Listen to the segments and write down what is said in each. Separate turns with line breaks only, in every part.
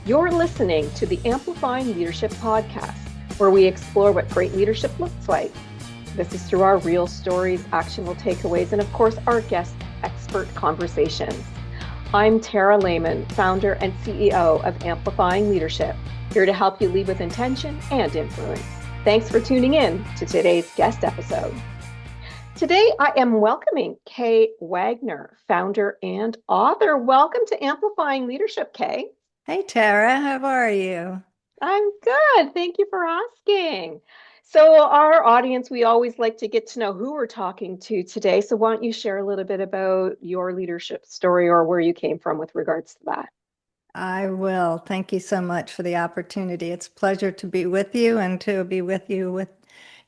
You're listening to the Amplifying Leadership podcast, where we explore what great leadership looks like. This is through our real stories, actionable takeaways, and of course, our guest expert conversations. I'm Tara Lehman, founder and CEO of Amplifying Leadership, here to help you lead with intention and influence. Thanks for tuning in to today's guest episode. Today, I am welcoming Kae Wagner, founder and author. Welcome to Amplifying Leadership, Kae.
Hey Tara, how are you?
I'm good. Thank you for asking. So, our audience, we always like to get to know who we're talking to today. So, why don't you share a little bit about your leadership story or where you came from with regards to that?
I will. Thank you so much for the opportunity. It's a pleasure to be with you and to be with you with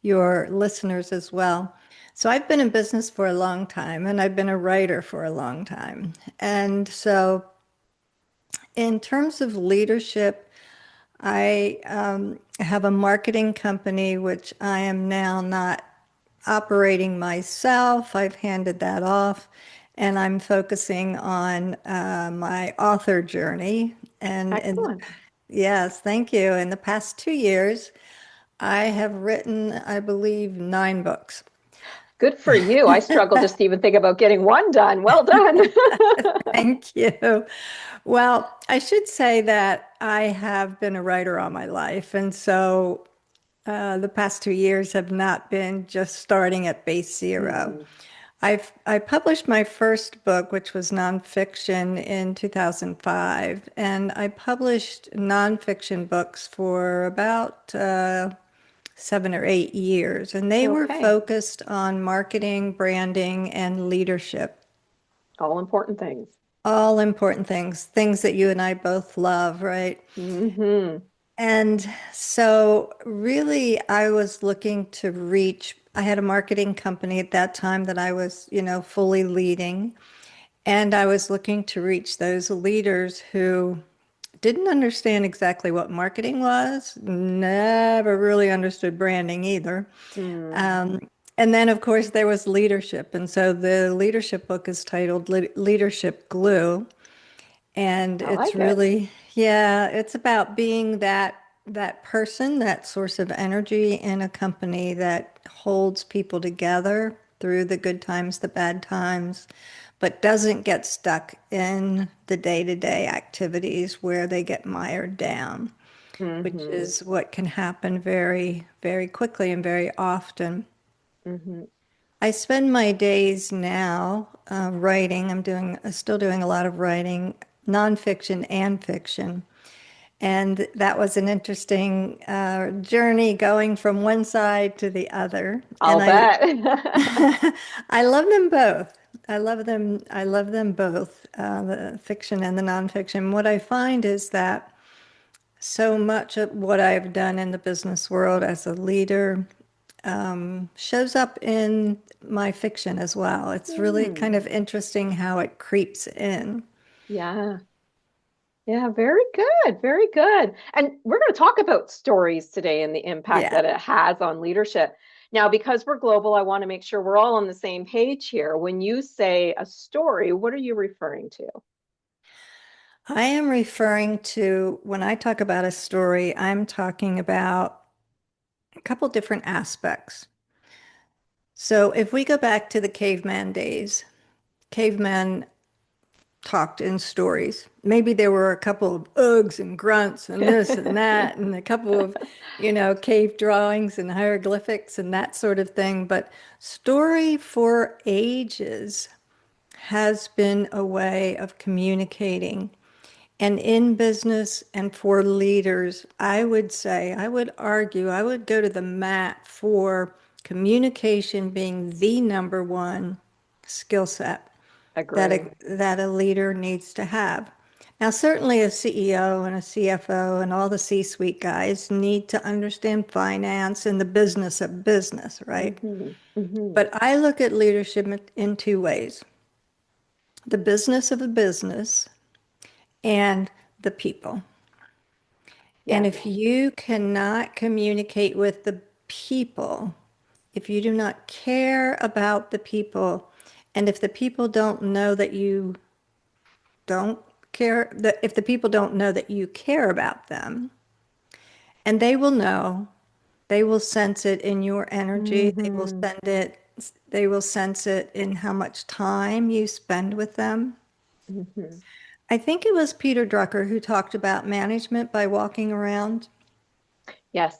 your listeners as well. So I've been in business for a long time and I've been a writer for a long time. And so in terms of leadership, I have a marketing company which I am now not operating myself. I've handed that off, and I'm focusing on my author journey. And
Excellent.
yes, thank you. In the past 2 years, I have written, I believe, 9 books.
Good for you. I struggle just to even think about getting one done. Well done.
Thank you. Well, I should say that I have been a writer all my life, and so the past 2 years have not been just starting at base zero.
Mhm.
I published my first book, which was nonfiction, in 2005, and I published nonfiction books for about 7 or 8 years, and they were
Okay.
focused on marketing, branding, and leadership.
All important things.
All important things, things that you and I both love, right?
Hmm.
And so, really, I was looking to reach. I had a marketing company at that time that I was, fully leading. And I was looking to reach those leaders who didn't understand exactly what marketing was, never really understood branding either.
Mm.
Um, and then, of course, there was leadership. And so the leadership book is titled Leadership Glue. And
I
it's
like it.
really, yeah, it's about being that person, that source of energy in a company that holds people together through the good times, the bad times, but doesn't get stuck in the day-to-day activities where they get mired down, which
Hmm.
is what can happen very, very quickly and very often.
Hmm.
I spend my days now writing. Still doing a lot of writing, nonfiction and fiction. And that was an interesting journey going from one side to the other.
I'll
And
bet.
I love them both. I love them. I love them both, the fiction and the nonfiction. What I find is that so much of what I've done in the business world as a leader shows up in my fiction as well. It's really
Hmm.
kind of interesting how it creeps in.
Yeah. Yeah, very good. Very good. And we're going to talk about stories today and the impact
Yeah.
that it has on leadership. Now, because we're global, I want to make sure we're all on the same page here. When you say a story, what are you referring to?
I am referring to, when I talk about a story, I'm talking about a couple different aspects. So if we go back to the caveman days, cavemen talked in stories. Maybe there were a couple of ughs and grunts and this and that, and a couple of, cave drawings and hieroglyphics and that sort of thing. But story for ages has been a way of communicating. And in business and for leaders, I would say, I would argue, I would go to the mat for communication being the number one skill set that
Agree.
a leader needs to have. Now, certainly a CEO and a CFO and all the C-suite guys need to understand finance and the business of business, right?
Hmm. Hmm.
But I look at leadership in two ways: the business of a business and the people. And
Yes.
if you cannot communicate with the people, if you do not care about the people, and if the people don't know that you don't care, that if the people don't know that you care about them, and they will know, they will sense it in your energy,
Mm-hmm.
they will sense it in how much time you spend with them.
Mm-hmm.
I think it was Peter Drucker who talked about management by walking around.
Yes,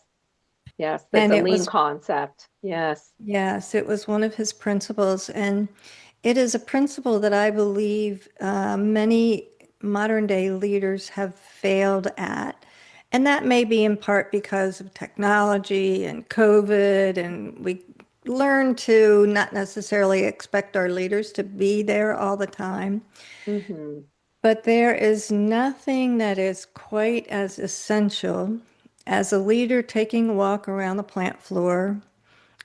yes, that's
And
a
it
lean
was,
concept. Yes.
yes, it was one of his principles. And it is a principle that I believe many modern day leaders have failed at. And that may be in part because of technology and COVID, and we learn to not necessarily expect our leaders to be there all the time.
Mm-hmm.
But there is nothing that is quite as essential as a leader taking a walk around the plant floor,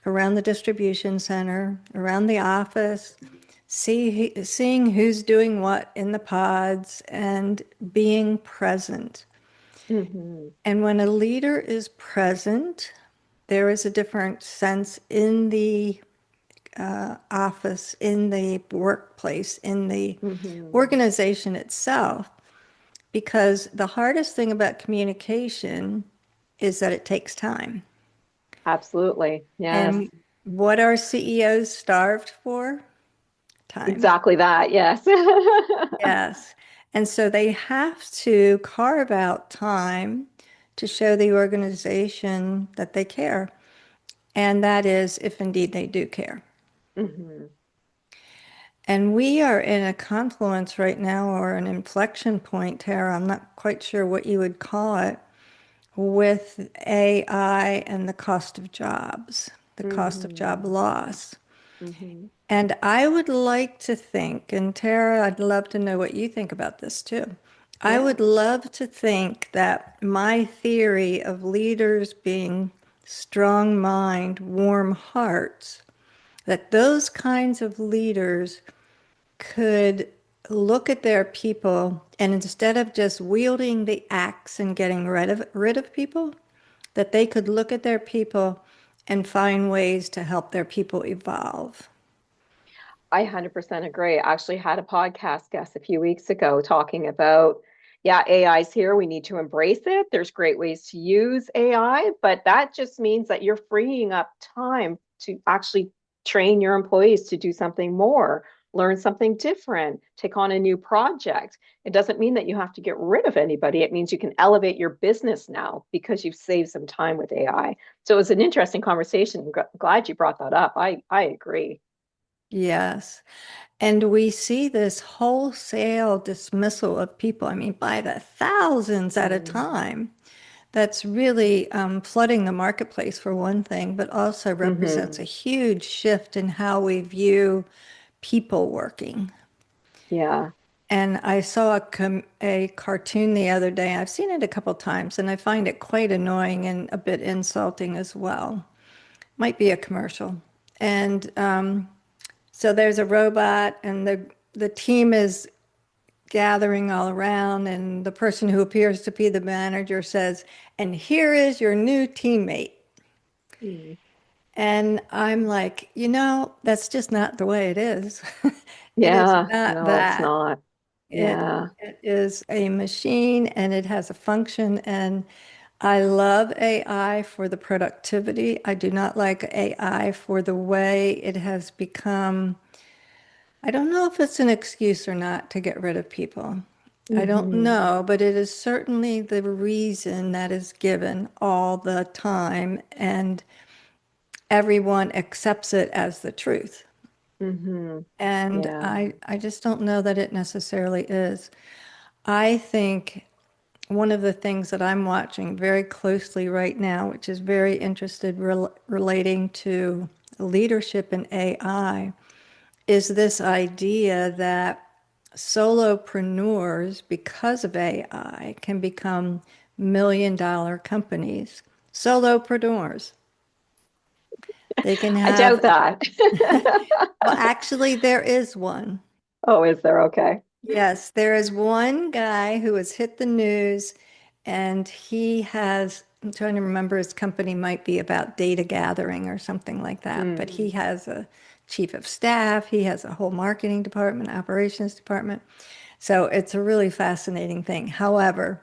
around the distribution center, around the office, seeing who's doing what in the pods and being present.
Mm-hmm.
And when a leader is present, there is a different sense in the office, in the workplace, in the
Mm-hmm.
organization itself. Because the hardest thing about communication is that it takes time.
Absolutely. Yes.
And what are CEOs starved for? Time.
Exactly that. Yes.
Yes. And so they have to carve out time to show the organization that they care. And that is if indeed they do care.
Mm-hmm.
And we are in a confluence right now, or an inflection point, Tara. I'm not quite sure what you would call it, with AI and the cost of jobs, the cost of job
Mm-hmm.
loss.
Mm-hmm.
And I would like to think, and Tara, I'd love to know what you think about this too. I
Yeah.
would love to think that my theory of leaders being strong mind, warm hearts, that those kinds of leaders could look at their people and instead of just wielding the axe and getting rid of people, that they could look at their people and find ways to help their people evolve.
I 100% agree. I actually had a podcast guest a few weeks ago talking about, yeah, AI's here. We need to embrace it. There's great ways to use AI, but that just means that you're freeing up time to actually train your employees to do something more, learn something different, take on a new project. It doesn't mean that you have to get rid of anybody. It means you can elevate your business now because you've saved some time with AI. So it was an interesting conversation. Glad you brought that up. I agree.
Yes. And we see this wholesale dismissal of people, I mean, by the thousands at a
Mm-hmm.
time. That's really flooding the marketplace for one thing, but also represents
Mm-hmm.
a huge shift in how we view people working.
Yeah.
And I saw a cartoon the other day. I've seen it a couple times, and I find it quite annoying and a bit insulting as well. Might be a commercial. And so there's a robot, and the team is gathering all around, and the person who appears to be the manager says, "And here is your new teammate."
Mm.
And I'm like, that's just not the way it is. It is
Yeah.
not
No, it's
that.
not.
It
Yeah.
it is a machine and it has a function. And I love AI for the productivity. I do not like AI for the way it has become. I don't know if it's an excuse or not to get rid of people. I don't
Mm-hmm.
know, but it is certainly the reason that is given all the time, and everyone accepts it as the truth.
Mm-hmm.
And
Yeah.
I just don't know that it necessarily is. I think one of the things that I'm watching very closely right now, which is very interested relating to leadership in AI, is this idea that solopreneurs, because of AI, can become million-dollar companies. Solopreneurs. They can
I doubt
have,
that.
well, actually, there is one.
Oh, is there? Okay.
Yes, there is one guy who has hit the news, and he has, I'm trying to remember, his company might be about data gathering or something like that, but
Mm.
he has a chief of staff, he has a whole marketing department, operations department. So it's a really fascinating thing. However,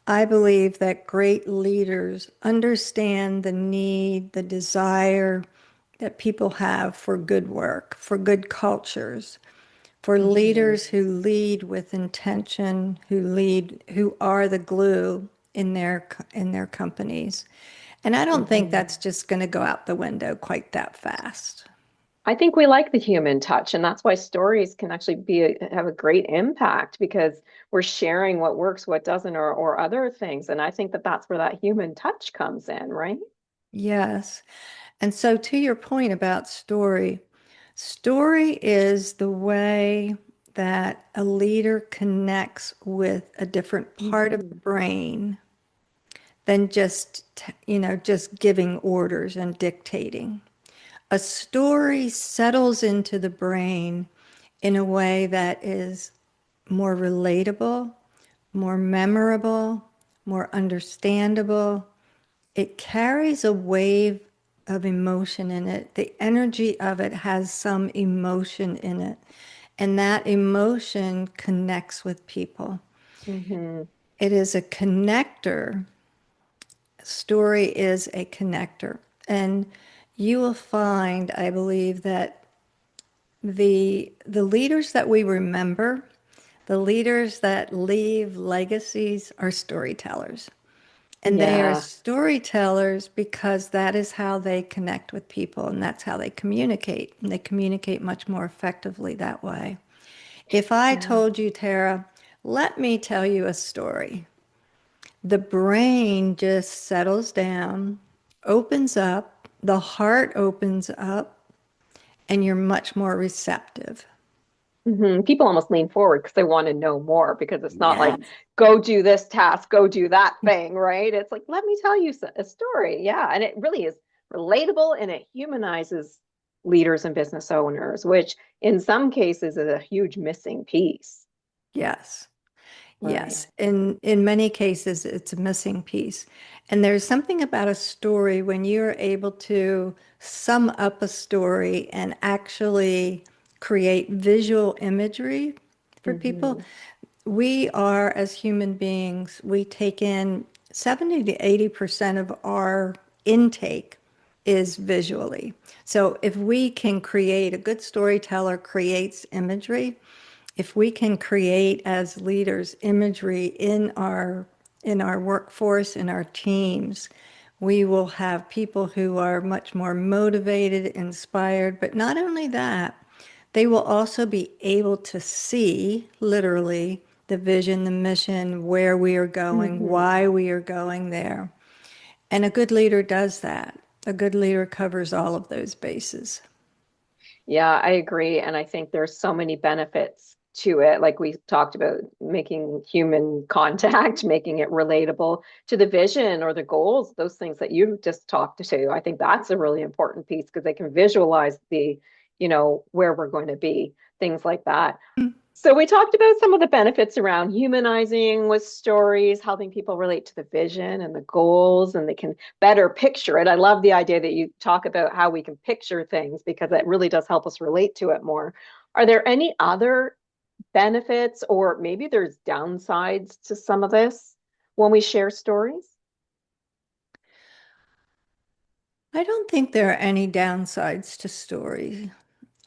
I believe that great leaders understand the need, the desire that people have for good work, for good cultures, for
Hmm.
leaders who lead with intention, who are the glue in their companies. And I don't think
Hmm.
that's just going to go out the window quite that fast.
I think we like the human touch, and that's why stories can actually have a great impact because we're sharing what works, what doesn't, or other things. And I think that that's where that human touch comes in, right?
Yes. And so to your point about story, story is the way that a leader connects with a different part of the
Hmm.
brain than just giving orders and dictating. A story settles into the brain in a way that is more relatable, more memorable, more understandable. It carries a wave of emotion in it. The energy of it has some emotion in it, and that emotion connects with people.
Hmm.
It is a connector. Story is a connector. And you will find, I believe, that the leaders that we remember, the leaders that leave legacies are storytellers. And they are
Yeah.
storytellers because that is how they connect with people and that's how they communicate. And they communicate much more effectively that way. If I
Yeah.
told you, Tara, let me tell you a story, the brain just settles down, opens up, the heart opens up, and you're much more receptive.
People almost lean forward because they want to know more because it's not like,
Yes.
go do this task, go do that thing, right? It's like, let me tell you a story. Yeah. And it really is relatable and it humanizes leaders and business owners, which in some cases is a huge missing piece,
Yes.
right?
Yes, in many cases, it's a missing piece. And there's something about a story when you're able to sum up a story and actually create visual imagery for people.
Hmm.
We are, as human beings, we take in 70 to 80% of our intake is visually. So if we can create, a good storyteller creates imagery, if we can create as leaders imagery in our workforce, in our teams, we will have people who are much more motivated, inspired, but not only that, they will also be able to see literally the vision, the mission, where we are going,
Hmm.
why we are going there. And a good leader does that. A good leader covers all of those bases.
Yeah, I agree. And I think there's so many benefits to it. Like we talked about making human contact, making it relatable to the vision or the goals, those things that you just talked to. I think that's a really important piece because they can visualize where we're going to be, things like that. So we talked about some of the benefits around humanizing with stories, helping people relate to the vision and the goals, and they can better picture it. I love the idea that you talk about how we can picture things because it really does help us relate to it more. Are there any other benefits, or maybe there's downsides to some of this when we share stories?
I don't think there are any downsides to story.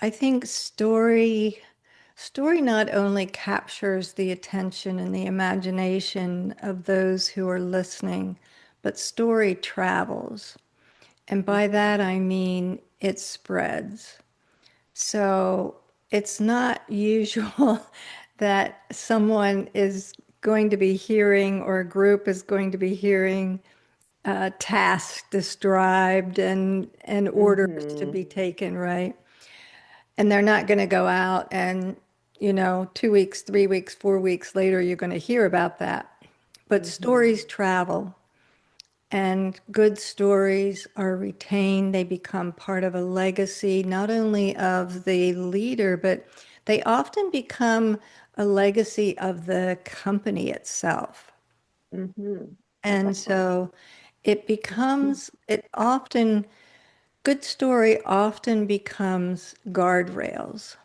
I think story not only captures the attention and the imagination of those who are listening, but story travels. And by that I mean it spreads. So it's not usual that someone is going to be hearing or a group is going to be hearing tasks described and orders to
Mm-hmm.
be taken, right? And they're not going to go out and, 2 weeks, 3 weeks, 4 weeks later, you're going to hear about that. But
Mm-hmm.
stories travel, and good stories are retained. They become part of a legacy, not only of the leader, but they often become a legacy of the company itself.
Mm-hmm. That's
And
excellent.
so it often, good story often becomes guardrails,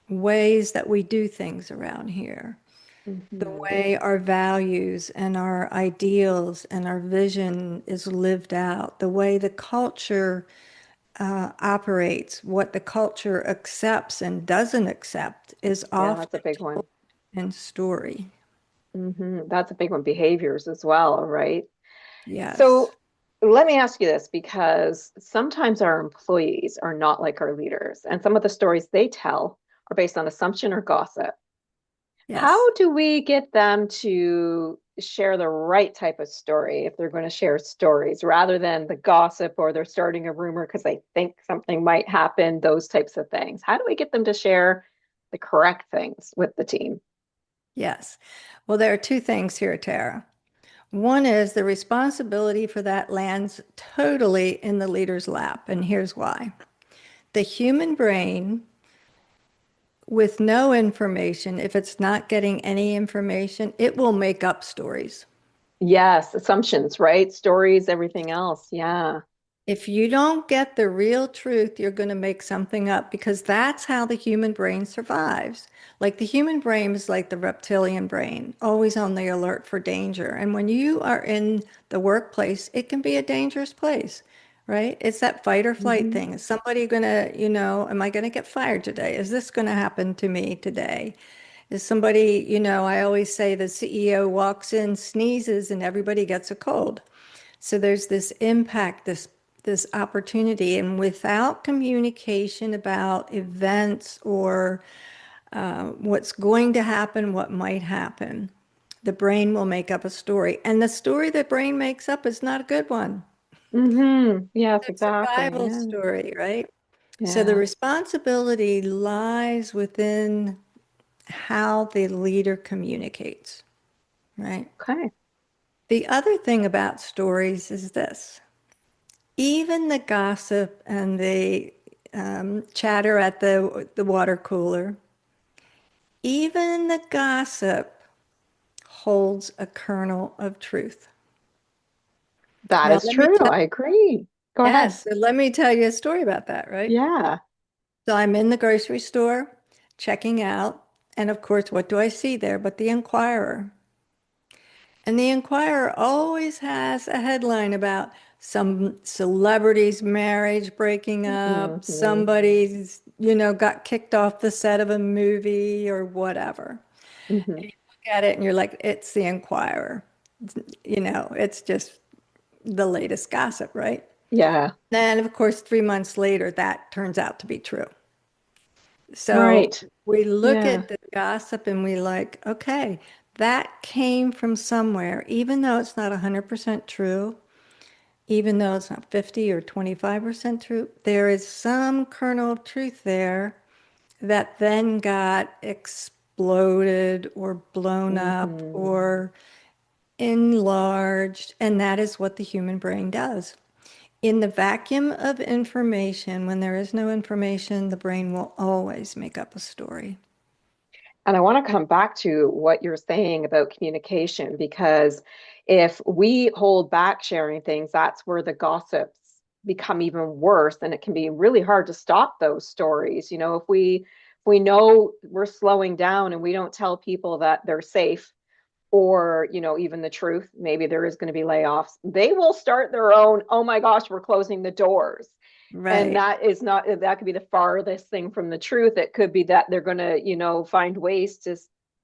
ways that we do things around here. The
Hmm.
way our values and our ideals and our vision is lived out, the way the culture operates, what the culture accepts and doesn't accept is
Yeah, that's a
often
big one.
in story.
That's a big one. Behaviors as well, right?
Yes.
So let me ask you this because sometimes our employees are not like our leaders, and some of the stories they tell are based on assumption or gossip.
Yes.
How do we get them to share the right type of story if they're going to share stories rather than the gossip or they're starting a rumor because they think something might happen, those types of things? How do we get them to share the correct things with the team?
Yes. Well, there are two things here, Tara. One is the responsibility for that lands totally in the leader's lap, and here's why. The human brain, with no information, if it's not getting any information, it will make up stories.
Yes, assumptions, right? Stories, everything else. Yeah.
If you don't get the real truth, you're going to make something up because that's how the human brain survives. Like the human brain is like the reptilian brain, always on the alert for danger. And when you are in the workplace, it can be a dangerous place, right? It's that fight or flight
Hmm.
thing. Is somebody going to, am I going to get fired today? Is this going to happen to me today? Is somebody, I always say the CEO walks in, sneezes, and everybody gets a cold. So there's this impact, this opportunity, and without communication about events or what's going to happen, what might happen, the brain will make up a story. And the story the brain makes up is not a good one.
Yes,
It's a
exactly.
survival
Yeah.
story, right? So the
Yeah.
responsibility lies within how the leader communicates, right?
Okay.
The other thing about stories is this. Even the gossip and the chatter at the water cooler, even the gossip holds a kernel of truth.
That
Now,
is true. I agree. Go ahead.
yes, so let me tell you a story about that, right?
Yeah.
So I'm in the grocery store checking out, and of course, what do I see there but the Inquirer? And the Inquirer always has a headline about some celebrity's marriage breaking up,
Hmm.
somebody's, got kicked off the set of a movie or whatever.
Hmm.
And you look at it and you're like, it's the Inquirer. It's just the latest gossip, right?
Yeah.
Then, of course, 3 months later, that turns out to be true. So
Right.
we look
Yeah.
at the gossip and we like, okay, that came from somewhere, even though it's not 100% true, even though it's not 50 or 25% true, there is some kernel of truth there that then got exploded or blown up
Hmm.
or enlarged. And that is what the human brain does. In the vacuum of information, when there is no information, the brain will always make up a story.
And I want to come back to what you're saying about communication because if we hold back sharing things, that's where the gossips become even worse, and it can be really hard to stop those stories. If we know we're slowing down and we don't tell people that they're safe, or even the truth, maybe there is going to be layoffs, they will start their own, oh my gosh, we're closing the doors. And
Right,
that is not, that could be the farthest thing from the truth. It could be that they're going to find ways to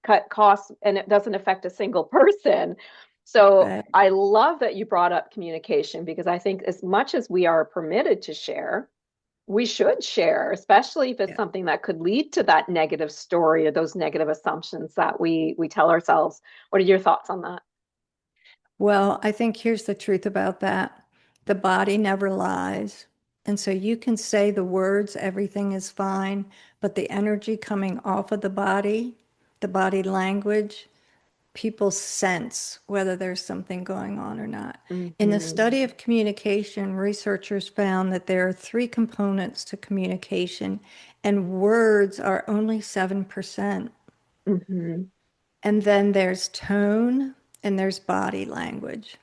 cut costs, and it doesn't affect a single person. So
right.
I love that you brought up communication, because I think as much as we are permitted to share, we should share, especially if it's
Yeah.
something that could lead to that negative story or those negative assumptions that we tell ourselves. What are your thoughts on that?
Well, I think here's the truth about that. The body never lies. And so you can say the words, everything is fine, but the energy coming off of the body language, people sense whether there's something going on or not. In the
Hmm.
study of communication, researchers found that there are three components to communication, and words are only 7%.
Hmm.
And then there's tone and there's body language.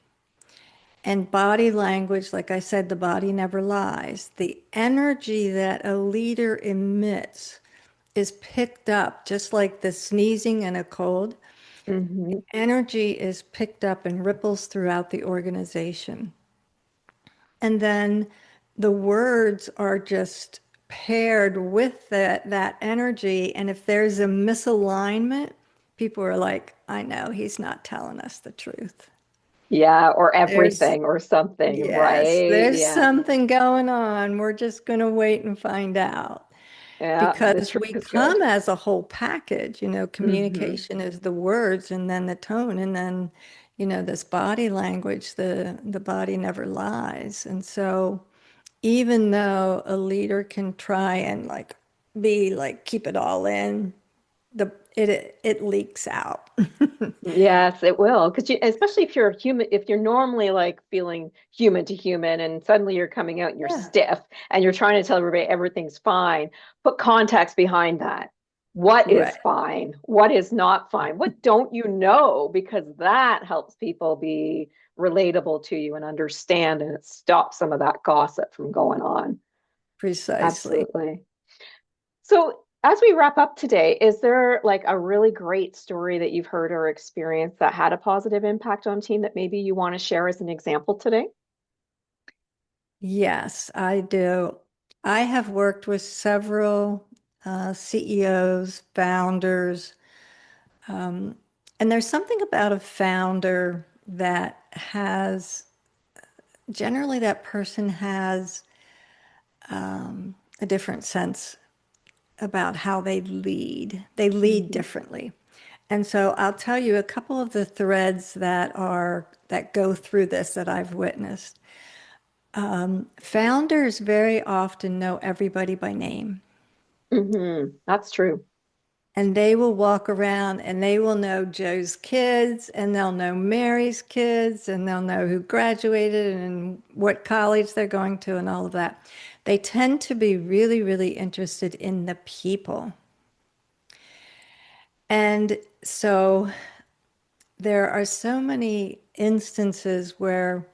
And body language, like I said, the body never lies. The energy that a leader emits is picked up, just like the sneezing and a cold.
Hmm.
Energy is picked up and ripples throughout the organization. And then the words are just paired with that energy. And if there's a misalignment, people are like, I know he's not telling us the truth.
Yeah, or
There's,
everything or something,
yes,
right?
there's
Yeah.
something going on. We're just going to wait and find out.
Yeah, the
Because
trick
we
is good.
come as a whole package,
Hmm.
communication is the words and then the tone and then, this body language, the body never lies. And so even though a leader can try and like be like keep it all in, it leaks out.
Yes, it will. Because especially if you're a human, if you're normally like feeling human to human and suddenly you're coming out and you're
Yeah,
stiff and you're trying to tell everybody everything's fine, put context behind that. What is
right.
fine? What is not fine? What don't you know? Because that helps people be relatable to you and understand, and it stops some of that gossip from going on.
Precisely.
Absolutely. So, as we wrap up today, is there like a really great story that you've heard or experienced that had a positive impact on team that maybe you want to share as an example today?
Yes, I do. I have worked with several CEOs, founders. Um, and there's something about a founder that has, generally, that person has a different sense about how they lead. They lead
Hmm.
differently. And so I'll tell you a couple of the threads that go through this that I've witnessed. Founders very often know everybody by name.
That's true.
And they will walk around and they will know Joe's kids and they'll know Mary's kids and they'll know who graduated and what college they're going to and all of that. They tend to be really, really interested in the people. And so there are so many instances where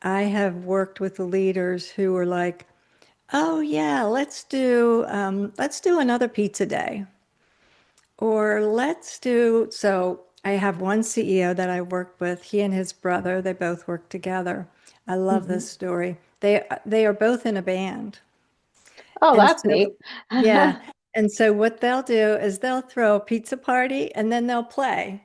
I have worked with the leaders who are like, "Oh yeah, let's do another pizza day." Or let's do, so I have one CEO that I worked with, he and his brother, they both work together. I love
Hmm.
this story. They are both in a band.
Oh,
And
that's
so
neat.
yeah, and so what they'll do is they'll throw a pizza party and then they'll play.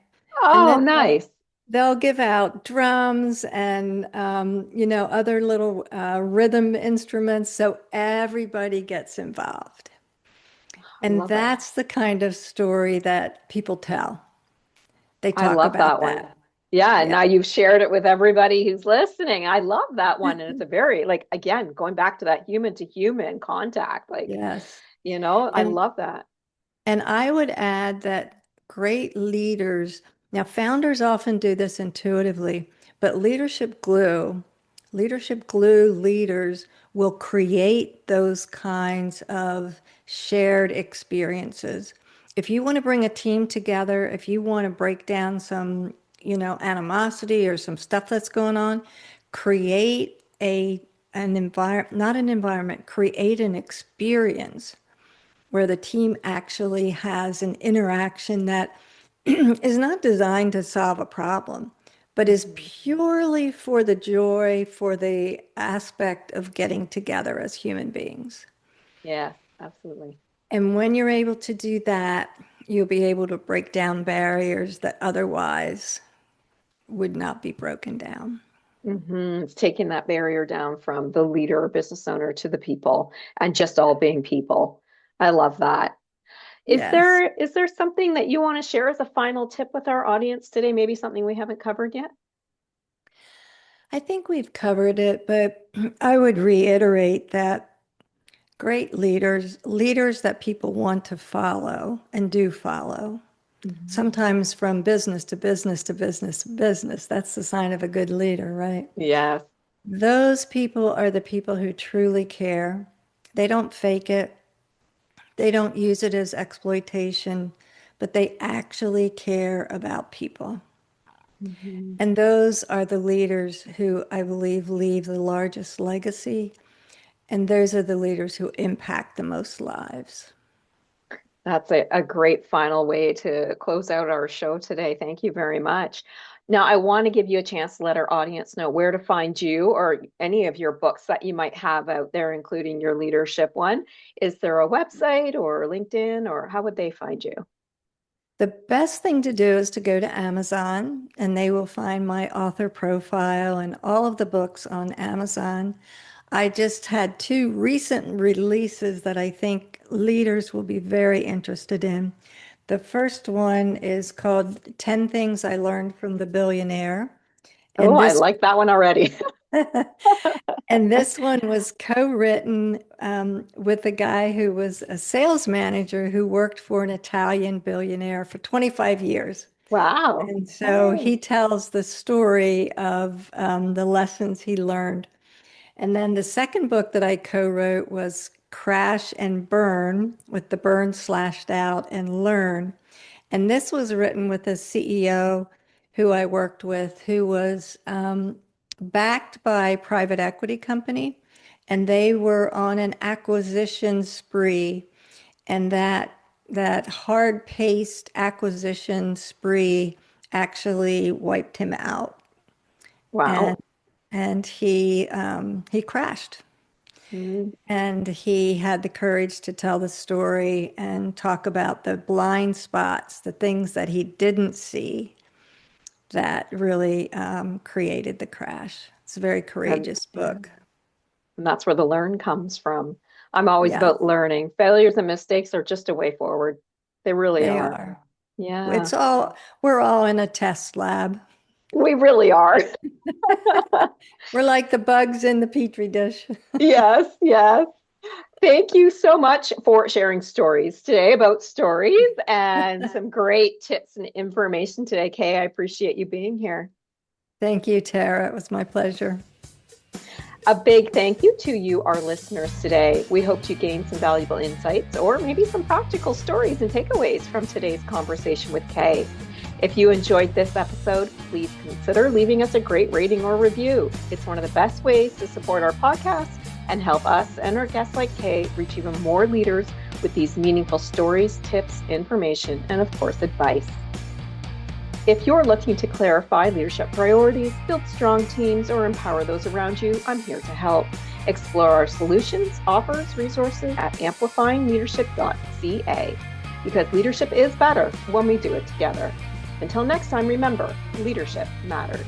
And
Oh,
then
nice.
they'll give out drums and other little rhythm instruments so everybody gets involved.
I
And
love it.
that's the kind of story that people tell. They
I
talk
love
about
that one.
that.
Yeah, and
Yeah.
now you've shared it with everybody who's listening. I love that one. And it's a very, like, again, going back to that human to human contact, like,
Yes.
I
And
love that.
and I would add that great leaders, now founders often do this intuitively, but leadership glue leaders will create those kinds of shared experiences. If you want to bring a team together, if you want to break down some, animosity or some stuff that's going on, create an environment, not an environment, create an experience where the team actually has an interaction that is not designed to solve a problem, but is
Mhm.
purely for the joy, for the aspect of getting together as human beings.
Yes, absolutely.
And when you're able to do that, you'll be able to break down barriers that otherwise would not be broken down.
It's taking that barrier down from the leader or business owner to the people and just all being people. I love that.
Yes.
Is there something that you want to share as a final tip with our audience today? Maybe something we haven't covered yet?
I think we've covered it, but I would reiterate that great leaders that people want to follow and do follow,
Mhm.
sometimes from business to business to business to business. That's the sign of a good leader, right?
Yes.
Those people are the people who truly care. They don't fake it, they don't use it as exploitation, but they actually care about people.
Mhm.
And those are the leaders who I believe leave the largest legacy. And those are the leaders who impact the most lives.
That's a great final way to close out our show today. Thank you very much. Now, I want to give you a chance to let our audience know where to find you or any of your books that you might have out there, including your leadership one. Is there a website or LinkedIn, or how would they find you?
The best thing to do is to go to Amazon and they will find my author profile and all of the books on Amazon. I just had two recent releases that I think leaders will be very interested in. The first one is called 10 Things I Learned from the Billionaire.
Oh,
And
I
this
like that one already.
and this one was co-written with a guy who was a sales manager who worked for an Italian billionaire for 25 years.
Wow.
And so
Oh,
he tells the story of the lessons he learned. And then the second book that I co-wrote was Crash and Burn, with the burn slashed out, and Learn. And this was written with a CEO who I worked with, who was backed by a private equity company, and they were on an acquisition spree, and that hard-paced acquisition spree actually wiped him out, and
wow.
he crashed.
Mm.
And he had the courage to tell the story and talk about the blind spots, the things that he didn't see that really created the crash. It's a very
And
courageous
yeah,
book.
and that's where the learn comes from. I'm always
Yeah,
about learning. Failures and mistakes are just a way forward. They really
they
are.
are.
Yeah,
It's all, we're all in a test lab.
we really are.
We're like the bugs in the petri dish.
Yes, yes. Thank you so much for sharing stories today about stories and some great tips and information today, Kay. I appreciate you being here.
Thank you, Tara. It was my pleasure.
A big thank you to you, our listeners today. We hope you gained some valuable insights or maybe some practical stories and takeaways from today's conversation with Kay. If you enjoyed this episode, please consider leaving us a great rating or review. It's one of the best ways to support our podcast and help us and our guests like Kay reach even more leaders with these meaningful stories, tips, information, and of course, advice. If you're looking to clarify leadership priorities, build strong teams, or empower those around you, I'm here to help. Explore our solutions, offers, resources at amplifyingleadership.ca, because leadership is better when we do it together. Until next time, remember, leadership matters.